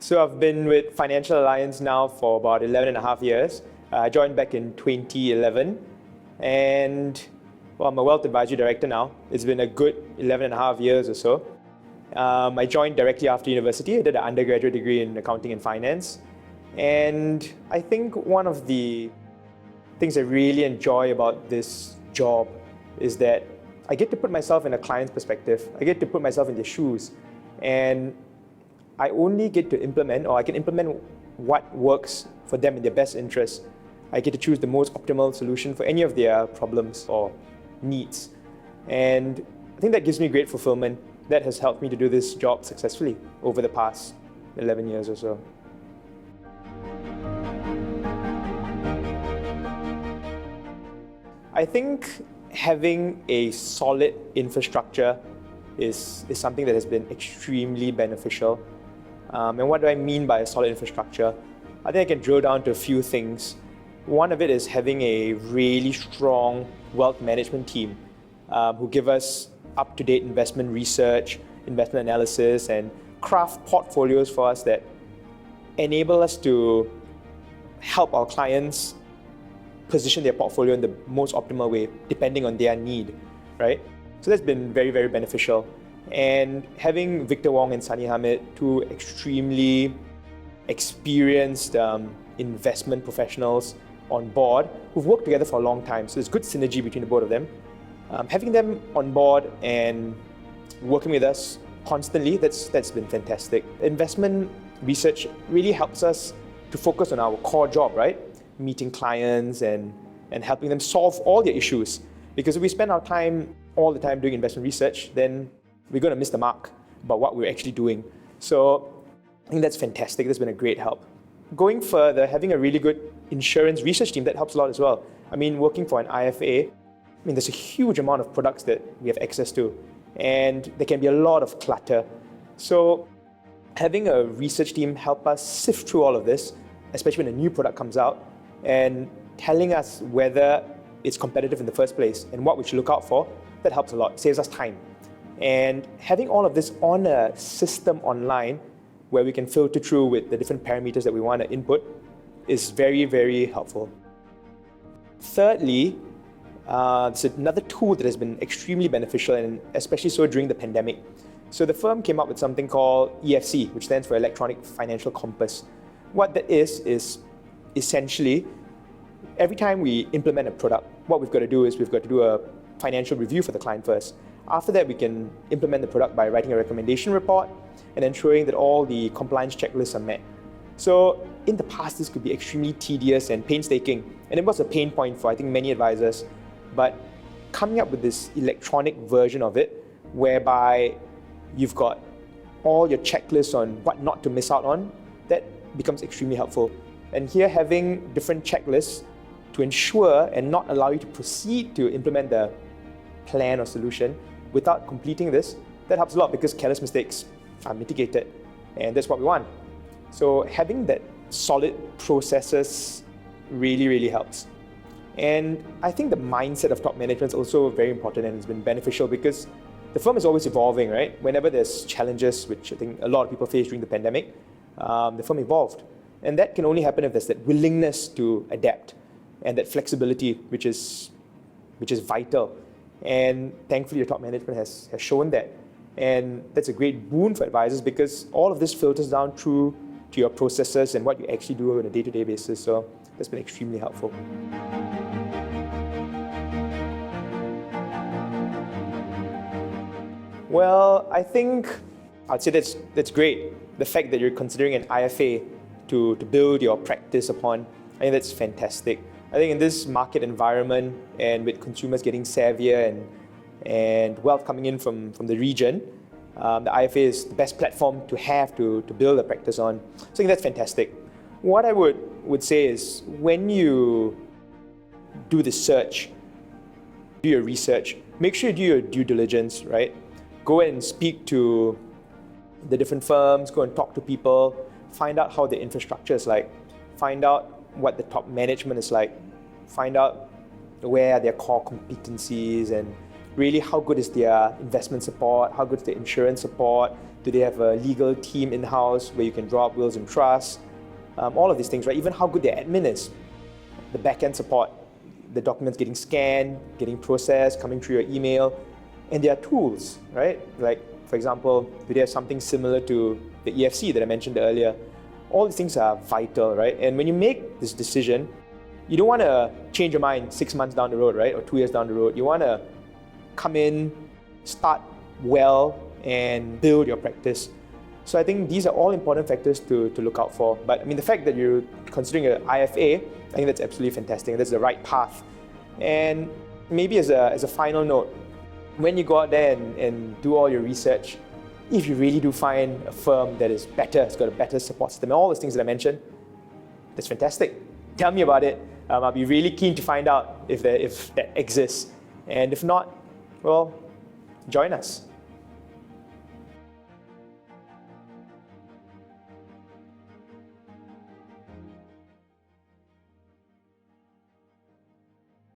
So I've been with Financial Alliance now for about 11 and a half years. I joined back in 2011 and I'm a wealth advisory director now. It's been a good 11 and a half years or so. I joined directly after university. I did an undergraduate degree in accounting and finance. And I think one of the things I really enjoy about this job is that I get to put myself in a client's perspective. I get to put myself in their shoes. And I only get to implement, or I can implement what works for them in their best interest. I get to choose the most optimal solution for any of their problems or needs. And I think that gives me great fulfillment. That has helped me to do this job successfully over the past 11 years or so. I think having a solid infrastructure is something that has been extremely beneficial. And what do I mean by a solid infrastructure? I think I can drill down to a few things. One of it is having a really strong wealth management team who give us up-to-date investment research, investment analysis, and craft portfolios for us that enable us to help our clients position their portfolio in the most optimal way, depending on their need, right? So that's been very, very beneficial. And having Victor Wong and Sunny Hamid, two extremely experienced investment professionals on board who've worked together for a long time. So there's good synergy between the both of them. Having them on board and working with us constantly, that's been fantastic. Investment research really helps us to focus on our core job, right? Meeting clients and helping them solve all their issues. Because if we spend our time all the time doing investment research, then we're going to miss the mark about what we're actually doing. So I think that's fantastic. That's been a great help. Going further, having a really good insurance research team, that helps a lot as well. I mean, working for an IFA, there's a huge amount of products that we have access to, and there can be a lot of clutter. So having a research team help us sift through all of this, especially when a new product comes out, and telling us whether it's competitive in the first place and what we should look out for, that helps a lot, saves us time. And having all of this on a system online where we can filter through with the different parameters that we want to input is very, very helpful. Thirdly, it's another tool that has been extremely beneficial, and especially so during the pandemic. So the firm came up with something called EFC, which stands for Electronic Financial Compass. What that is essentially, every time we implement a product, what we've got to do is we've got to do a financial review for the client first. After that, we can implement the product by writing a recommendation report and ensuring that all the compliance checklists are met. So in the past, this could be extremely tedious and painstaking, and it was a pain point for, I think, many advisors. But coming up with this electronic version of it, whereby you've got all your checklists on what not to miss out on, that becomes extremely helpful. And here, having different checklists to ensure and not allow you to proceed to implement the plan or solution without completing this, that helps a lot because careless mistakes are mitigated, and that's what we want. So having that solid processes really, really helps. And I think the mindset of top management is also very important, and it's been beneficial because the firm is always evolving, right? Whenever there's challenges, which I think a lot of people faced during the pandemic, the firm evolved. And that can only happen if there's that willingness to adapt and that flexibility, which is vital. And thankfully, the top management has shown that. And that's a great boon for advisors because all of this filters down through to your processes and what you actually do on a day-to-day basis. So that's been extremely helpful. Well, I think I'd say that's great. The fact that you're considering an IFA to build your practice upon, I think that's fantastic. I think in this market environment and with consumers getting savvier and wealth coming in from the region, the IFA is the best platform to have to build a practice on. So I think that's fantastic. What I would say is when you do the search, do your research, make sure you do your due diligence, right? Go and speak to the different firms, go and talk to people, find out how the infrastructure is like, find out what the top management is like, find out where are their core competencies and really how good is their investment support, how good is their insurance support, Do they have a legal team in-house where you can draw up wills and trusts? All of these things, right? Even how good their admin is. The back-end support, the documents getting scanned, getting processed, coming through your email. And there are tools, right? Like, for example, do they have something similar to the EFC that I mentioned earlier? All these things are vital, right? And when you make this decision, you don't want to change your mind 6 months down the road, right? Or 2 years down the road. You want to come in, start well, and build your practice. So I think these are all important factors to look out for. But I mean, the fact that you're considering an IFA, I think that's absolutely fantastic. That's the right path. And maybe as a final note, when you go out there and do all your research, if you really do find a firm that is better, it's got a better support system, and all those things that I mentioned, that's fantastic. Tell me about it. I'll be really keen to find out if that exists. And if not, well, join us.